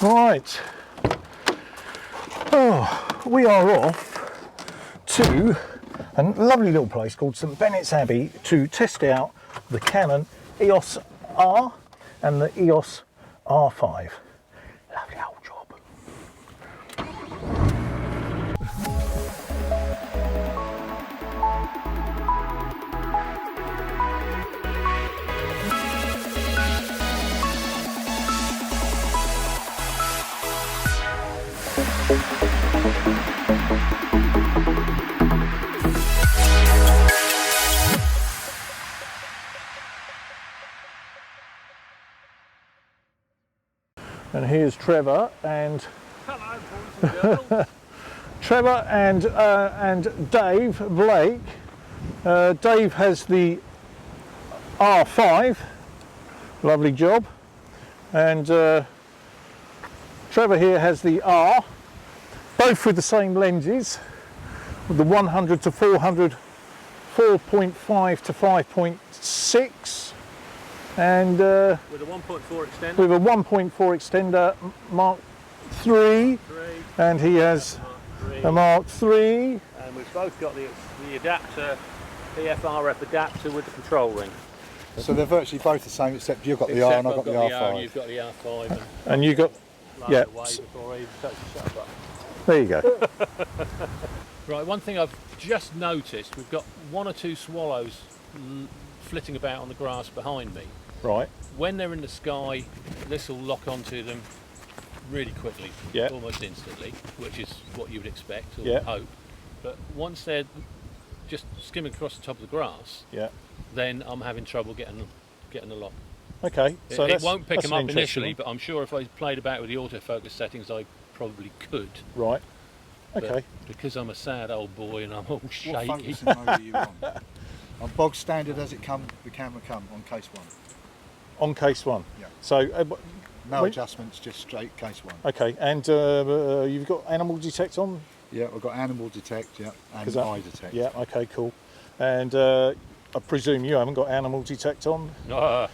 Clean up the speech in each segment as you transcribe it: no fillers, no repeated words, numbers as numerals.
Right. Oh, we are off to a lovely little place called St Benet's Abbey to test out the Canon Eos R and the Eos R5. Lovely old job. And here's Trevor and hello, boys and girls. Trevor and Dave Blake. Dave has the R5, lovely job, and Trevor here has the R, both with the same lenses, with the 100 to 400, 4.5 to 5.6. And with a 1.4 extender. With a 1.4 extender Mark III, and he has a Mark III. And we've both got the adapter, PFRF adapter with the control ring. So they're virtually both the same, except you've got the R and I've got the R5. And you've got the R5. And you got, yeah. Before I even touch the shutter button. There you go. Right, one thing I've just noticed, we've got one or two swallows flitting about on the grass behind me. Right. When they're in the sky, this will lock onto them really quickly, yeah. Almost instantly, which is what you would expect or yeah. hope. But once they're just skimming across the top of the grass, yeah. then I'm having trouble getting the lock. Okay, so it won't pick them up initially, one. but I'm sure if I played about with the autofocus settings, I probably could. Right. Okay. But because I'm a sad old boy and I'm all shaky. What focusing mode are you on? On bog standard as it come, the camera come on case one. On case one. Yeah. So no adjustments, just straight case one. Okay, and you've got animal detect on? Yeah, I've got animal detect, yeah, and eye detect. Yeah. Okay. Cool. And I presume you haven't got animal detect on? No.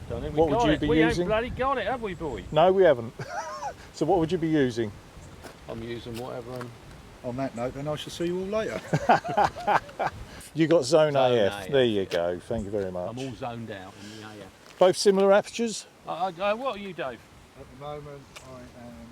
Don't think what would you be using? We using? ain't bloody got it, have we, boy? No, we haven't. So what would you be using? I'm using whatever I'm... On that note, then I shall see you all later. You got zone AF. There you go. Thank you very much. I'm all zoned out in the AF. Both similar apertures? What are you, Dave? At the moment, I am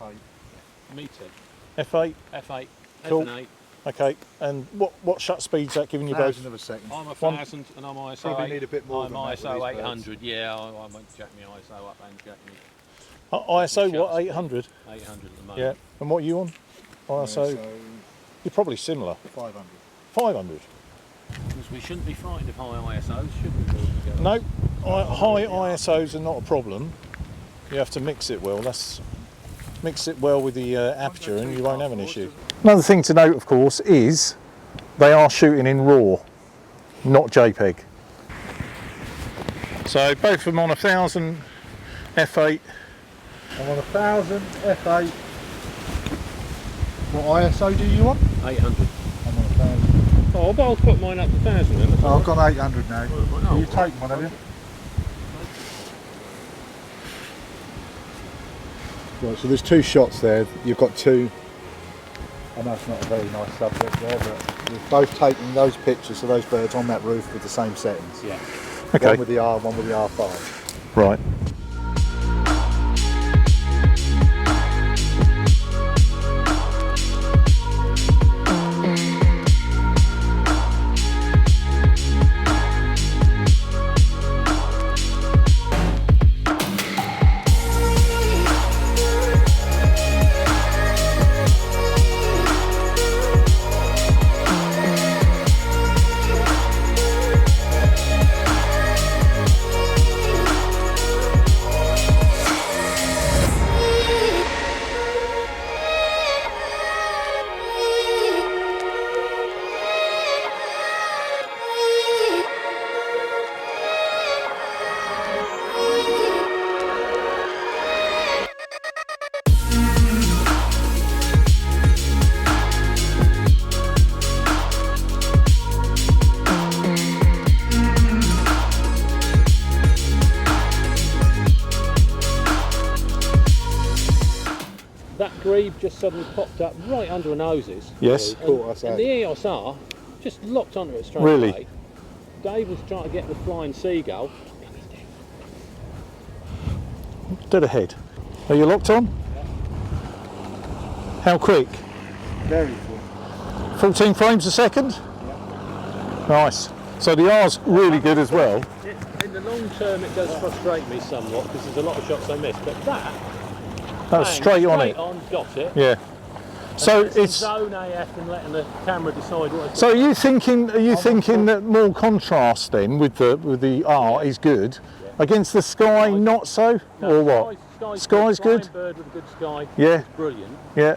F8. Me too. F8? F8. Cool. F8. Okay, and what shut speed's that giving you both? 1,000 of a second. I'm 1,000 and I'm ISO. Probably need a bit more I'm than that ISO with these 800. birds. Yeah, I might jack my ISO up and jack me. ISO what, 800? 800 at the moment. Yeah, and what are you on? ISO? You're probably similar. 500. 500? Because we shouldn't be frightened of high ISOs, should we? No, high ISOs are not a problem. You have to mix it well. Mix it well with the aperture and you won't have an issue. Another thing to note, of course, is they are shooting in RAW, not JPEG. So both of them on 1,000 f8. I'm on 1,000 f8. What ISO do you want? 800. I'm on 1,000. Oh, but I'll put mine up to 1,000 then. Oh, I've gone 800 now. Oh, You've taken one, have you? Right, so there's two shots there. You've got two. I know it's not a very nice subject there, but we've both taken those pictures of those birds on that roof with the same settings. Yeah. Okay. One with the R, one with the R5. Right. greave just suddenly popped up right under our noses. Yes. Caught us And out. the EOS R just locked onto it straight Really? away. Dave was trying to get the flying seagull. Dead ahead. Are you locked on? How quick? Very quick. 14 frames a second? Nice. So the R's really good as well. In the long term, it does frustrate me somewhat because there's a lot of shots I miss. But that That was bang, straight on it. got it. Yeah. So And some it's. zone AF and letting the camera decide what. So are you thinking that more contrast then with the R is good against the sky? Not so, or what? Sky's good. Flying bird with a good sky. Yeah. Is brilliant. Yeah.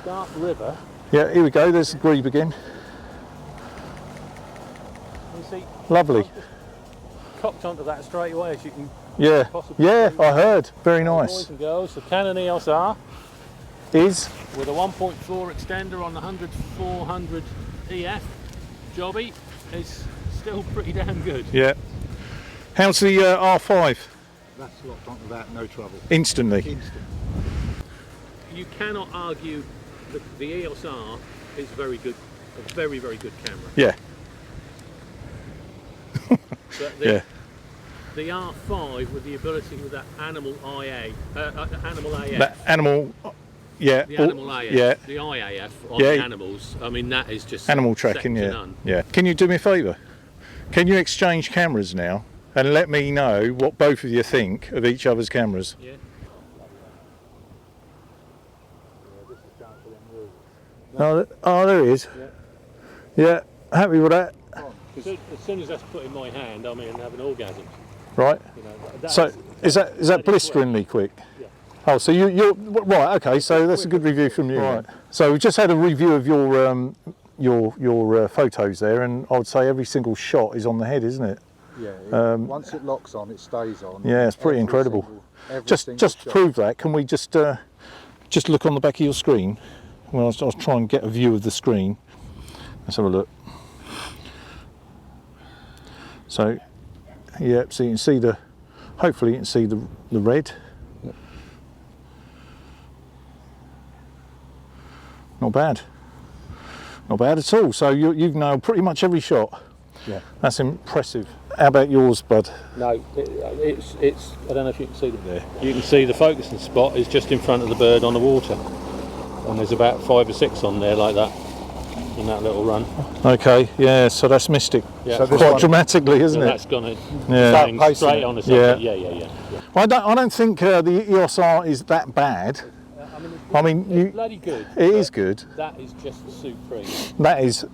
Dark river. Yeah. Here we go. There's the grebe again. You see, Lovely. cocked onto that straight away, as you can. Yeah. Possibly. Yeah. I heard. Very Boys nice. and girls, the Canon Eos R Is. with a 1.4 extender on the 100-400 EF jobby is still pretty damn good. Yeah. How's the R5? That's locked onto that, no trouble. Instantly. Instant. You cannot argue that the EOS R is very good, a very, very good camera. Yeah. But Yeah. the R5 with the ability with that animal IA, animal AF, That animal. Yeah. the animal AF, Yeah. the IAF on Yeah. the animals. I mean, that is just Animal second tracking. to Yeah. none. Yeah. Can you do me a favour? Can you exchange cameras now and let me know what both of you think of each other's cameras? Yeah. Oh, there he is. Yeah. Happy with that. As soon as that's put in my hand, I'm in having orgasms. Right. You know, that So is- is that blisteringly quick? Yeah. Oh, so you're right. Okay, so that's a good review from you. Right. So we just had a review of your photos there, and I would say every single shot is on the head, isn't it? Yeah, once it locks on, it stays on. Yeah, it's pretty incredible. Just to shot. prove that, can we just look on the back of your screen? Well, I'll try and get a view of the screen. Let's have a look. So, yeah, so you can see hopefully you can see the red. Not bad. Not bad at all. So you've nailed pretty much every shot. Yeah. That's impressive. How about yours, bud? No, it's. I don't know if you can see it there. You can see the focusing spot is just in front of the bird on the water, and there's about 5 or 6 on there like that, in that little run. Okay, yeah, so that's mystic. Yeah, So this Quite one- dramatically, isn't and it? that's gonna Yeah. bang Pacing straight it. on the Yeah. subject. Yeah. I don't think the EOS R is that bad. I mean, it's bloody good. it is good. That is just supreme. That is,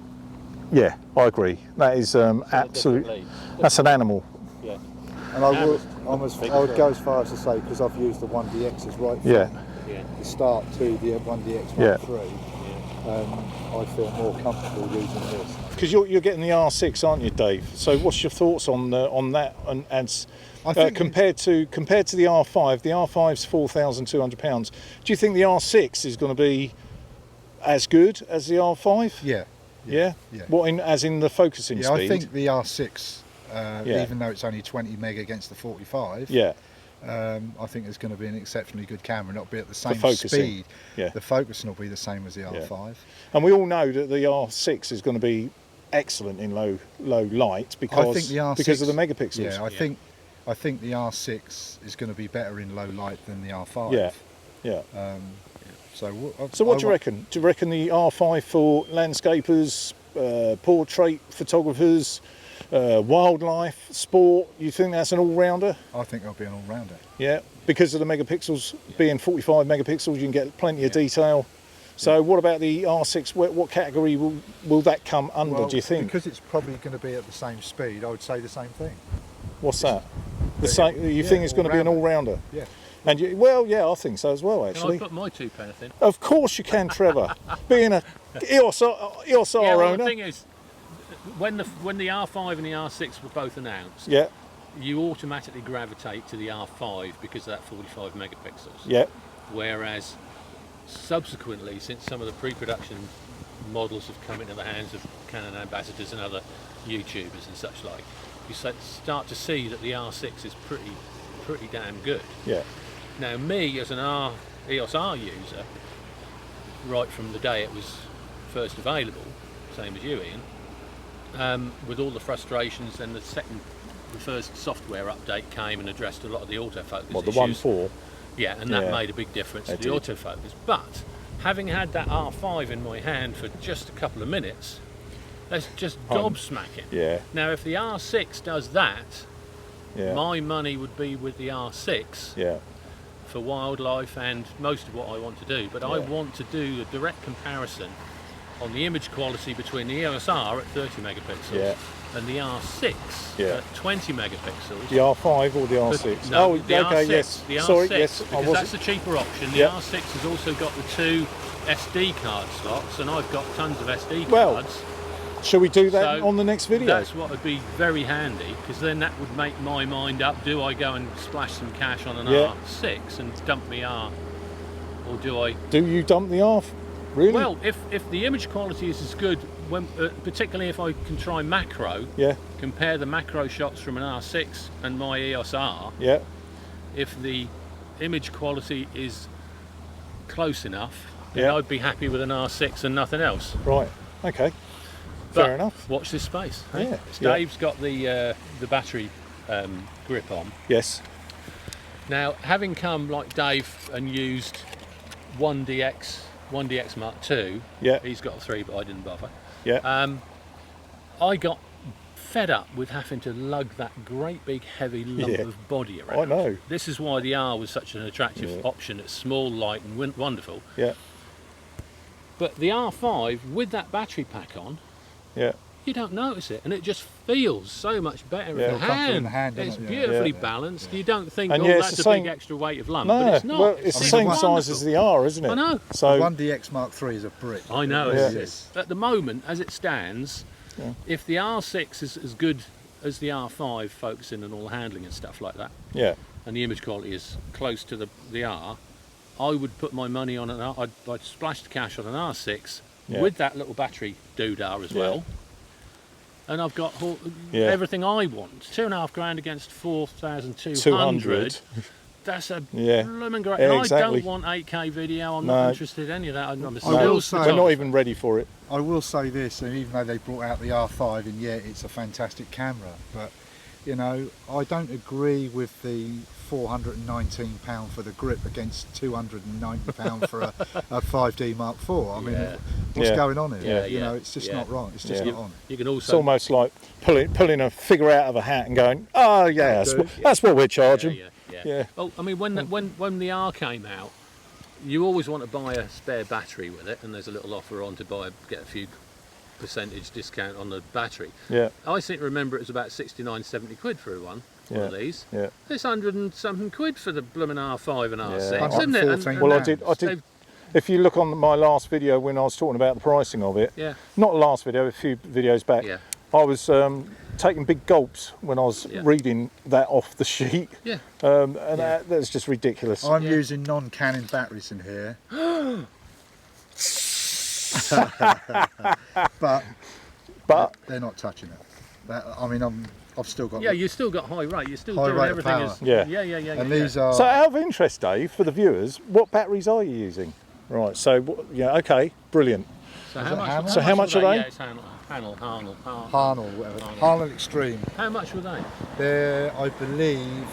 yeah, I agree. That is absolute. Different league. That's an animal. Yeah. And I would go as far as to say, because I've used the 1DXs right from Yeah, Yeah. the start to the 1DX Yeah. 1.3, I feel more comfortable using this. because you're getting the R6, aren't you, Dave? So what's your thoughts on that? And I think compared to the R5, the R5's £4,200. Do you think the R6 is going to be as good as the R5? Yeah. Yeah. Yeah. What as in the focusing Yeah, speed? I think the R6, Yeah. even though it's only 20 meg against the 45, Yeah. I think it's going to be an exceptionally good camera, and it'll be at the same focusing, speed. yeah. The focusing will be the same as the R5. And we all know that the R6 is going to be excellent in low light because I think the R6, because of the megapixels. Yeah, I think the R6 is going to be better in low light than the R5. Yeah. Yeah. So what do you reckon? Do you reckon the R5 for landscapers, portrait photographers, wildlife, sport? You think that's an all-rounder? I think it'll be an all-rounder. Yeah, because of the megapixels being 45 megapixels, you can get plenty of detail. So what about the R6? What category will that come under? Well, do you think? because it's probably going to be at the same speed, I would say the same thing. What's that? The same? You think it's going to be an all-rounder? Yeah. And yeah, I think so as well. Can I Actually, put my 2 pence in? of course you can, Trevor. Being a EOS R Yeah, well, owner. the thing is, when the R5 and the R6 were both announced, Yeah, you automatically gravitate to the R5 because of that 45 megapixels. yeah, Whereas subsequently, since some of the pre-production models have come into the hands of Canon ambassadors and other YouTubers and such like, you start to see that the R6 is pretty damn good. yeah, Now, me as an EOS R user, right from the day it was first available, same as you, Ian, with all the frustrations. Then the first software update came and addressed a lot of the autofocus What, the issues. 1.4? Yeah, and that Yeah. made a big difference to It the did. autofocus. But having had that R5 in my hand for just a couple of minutes, let's just gobsmack it. Yeah, Now, if the R6 does that, yeah, my money would be with the R6 yeah, for wildlife and most of what I want to do. But I Yeah. want to do a direct comparison on the image quality between the EOS R at 30 megapixels Yeah. and the R6 Yeah. at 20 megapixels. the R5 or the R6? No, oh, the okay, R6, yes. the Sorry, R6, yes, I because wasn't. that's the cheaper option. The Yeah. R6 has also got the 2 SD card slots, and I've got tons of SD Well, cards. Shall we do that So on the next video? That's what would be very handy, because then that would make my mind up. Do I go and splash some cash on an Yeah. R6 and dump me R, or do I? Do you dump the R? Really? Well, if the image quality is as good, when, particularly if I can try macro, yeah, compare the macro shots from an R6 and my EOS R. yeah, If the image quality is close enough, then Yeah. I'd be happy with an R6 and nothing else. right, okay, But fair enough. watch this space. Hey? Yeah, Dave's got the battery grip on. Yes, Now, having come like Dave and used 1DX Mark II, yeah, he's got a 3, but I didn't bother. yeah, I got fed up with having to lug that great big heavy lump Yeah. of body around. I know. This is why the R was such an attractive Yeah. option. It's small, light and wonderful. yeah, But the R5 with that battery pack on, yeah, you don't notice it, and it just feels so much better Yeah. in the More comfortable in hand. the hand, It's doesn't it? beautifully Yeah. balanced. You don't think, And oh, yeah, it's that's the a big same- extra weight of lump, no, but it's not. well, it's the It's same wonderful. size as the R, isn't it? I know. So, 1DX Mark III is a brick. I know. Yeah. It is. At the moment, as it stands, Yeah. if the R6 is as good as the R5, focusing and all the handling and stuff like that, yeah, and the image quality is close to the R, I would put my money on I'd splash the cash on an R6 Yeah. with that little battery doodah as Yeah. well. And I've got Yeah. everything I want. £2,500 against 4,200. 200. That's a Yeah. blooming great. Yeah, And I exactly. don't want 8K video. I'm No. not interested in any of that. I'm a I will still say- We're not photographer. even ready for it. I will say this, and even though they brought out the R5, and yeah, it's a fantastic camera, but you know, I don't agree with the £419 for the grip against £290 for a 5D Mark IV. I mean, Yeah. what's Yeah. going on here? Yeah, You know, yeah, it's just yeah. not right. It's just Yeah. not on. You can It's also almost like pulling a figure out of a hat and going, oh yeah, that's what we're charging. Yeah. Well, I mean, when the R came out, you always want to buy a spare battery with it, and there's a little offer on to get a few percentage discount on the battery. Yeah, I seem to remember it was about 69, 70 quid for one of these. yeah. It's 100 and something quid for the blooming R5 and R6, Yeah. isn't it? 114 Well, I pounds. did. If you look on my last video when I was talking about the pricing of it, Yeah, not the last video, a few videos back, yeah, I was taking big gulps when I was Yeah. reading that off the sheet, yeah. and that's just ridiculous. I'm Yeah. using non-Canon batteries in here. but But they're not touching it. I mean, I've still got. Yeah, you still got high rate. You're still High doing rate of everything power. as Yeah. yeah. and these are. so, out of interest, Dave, for the viewers, what batteries are you using? Right. So, yeah, okay, brilliant. So Is how it much? Hamel? So how much are they? Yeah, it's Harnell. Harnell, whatever. Harnell Extreme. How much were they? They're, I believe,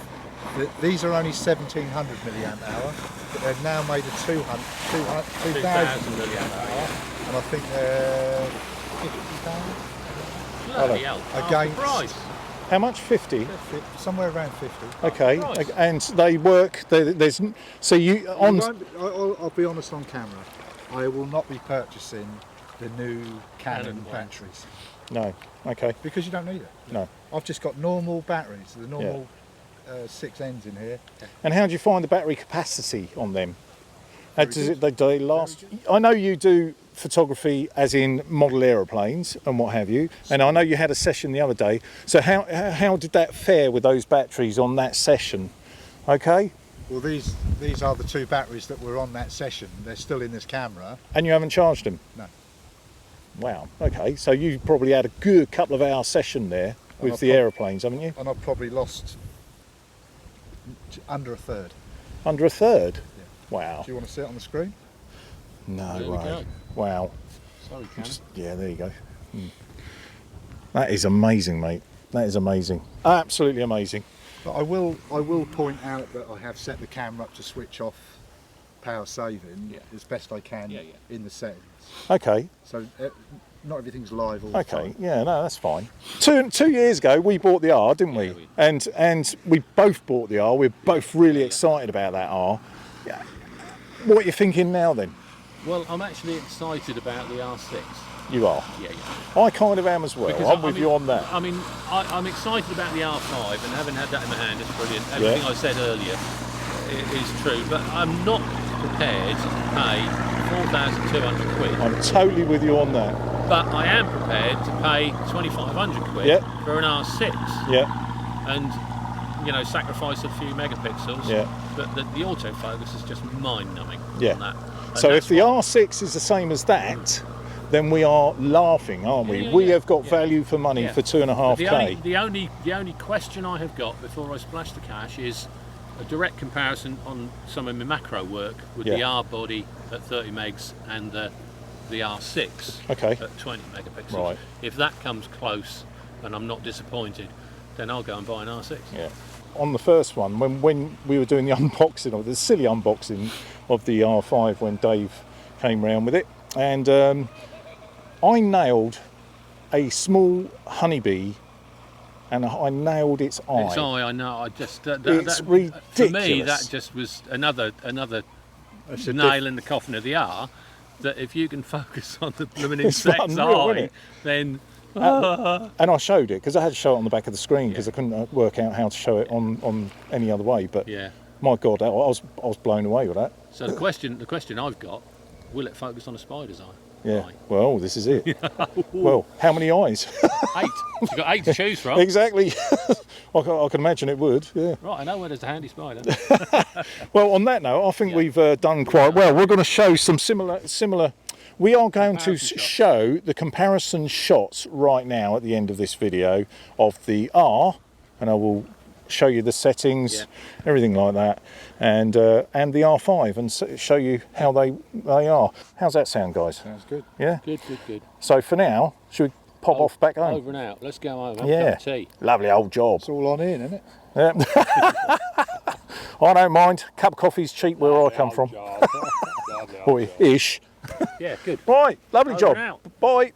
that these are only 1700 milliamp hour, but they've now made a 2000 milliamp hour, and I think they're £50, Bloody hell! half the Against- price. How much? 50. somewhere around 50. Okay, Price. and they work. There's so you on. I'll be honest on camera. I will not be purchasing the new Canon Canon one. batteries No. Okay. because you don't need it. No. I've just got normal batteries, the normal 6 ends in here. And how do you find the battery capacity on them? How Very does good. do they last? I know you do photography as in model aeroplanes and what have you, and I know you had a session the other day. So how did that fare with those batteries on that session? Okay, Well, these are the 2 batteries that were on that session. They're still in this camera. and you haven't charged them? No. Wow. Okay, so you probably had a good couple of hour session there with I've the prob- aeroplanes, haven't you? And I've probably lost under a third. Under a third. Wow. Do you want to see it on the screen? No There we way. go. Wow. Sorry, Cam. Yeah, there you go. That is amazing, mate. That is amazing. Absolutely amazing. But I will point out that I have set the camera up to switch off power saving as best I can in the settings. Okay. So not everything's live all the Okay. time. Yeah, no, that's fine. Two years ago, we bought the R, didn't we? Yeah, we And we both bought the R. We're both really excited about that R. Yeah. What are you thinking now then? Well, I'm actually excited about the R6. You are. Yeah. I kind of am as well. Because I'm with you on that. I mean, I'm excited about the R5, and having had that in my hand, it's brilliant. Everything I said earlier is true, but I'm not prepared to pay 4,200 quid. I'm totally with you on that. But I am prepared to pay 2,500 quid for an R6. Yeah. And, you know, sacrifice a few megapixels. Yeah. But the autofocus is just mind-numbing on that. And So if that's the what- R6 is the same as that, then we are laughing, aren't we? We have got value for money for 2.5K. The only question I have got before I splash the cash is a direct comparison on some of my macro work with the R body at 30 megs and the R6 at 20 megapixels. Right. If that comes close and I'm not disappointed, then I'll go and buy an R6. Yeah. On the first one, when we were doing the unboxing, or the silly unboxing of the R5 when Dave came round with it, and I nailed a small honeybee, and I nailed its eye. Its eye, I know. I just It's for me, ridiculous. that just was another nail in the coffin of the R. That if you can focus on the blooming It's insect's unreal, isn't eye, it? then And I showed it because I had to show it on the back of the screen because I couldn't work out how to show it on any other way. But my God, I was blown away with that. So the question I've got: will it focus on a spider's eye? Yeah. Right. Well, this is it. Well, how many eyes? 8. You've got 8 to choose from. Exactly. I can imagine it would. Yeah. Right, I know where there's a handy spider. Well, on that note, I think we've done quite well. We're going to show some similar. We are going to show the comparison shots right now at the end of this video of the R, and I will show you the settings, everything like that, and the R5, and show you how they are. How's that sound, guys? Sounds good. Yeah. Good. So for now, should we pop off back home? Over and out. Let's go home. Have a Yeah. cup of tea. Lovely old job. It's all on in, isn't it? Yeah. I don't mind. Cup of coffee's cheap where I come from. Or ish. Yeah, good. Right. Lovely Over job. and out. Bye.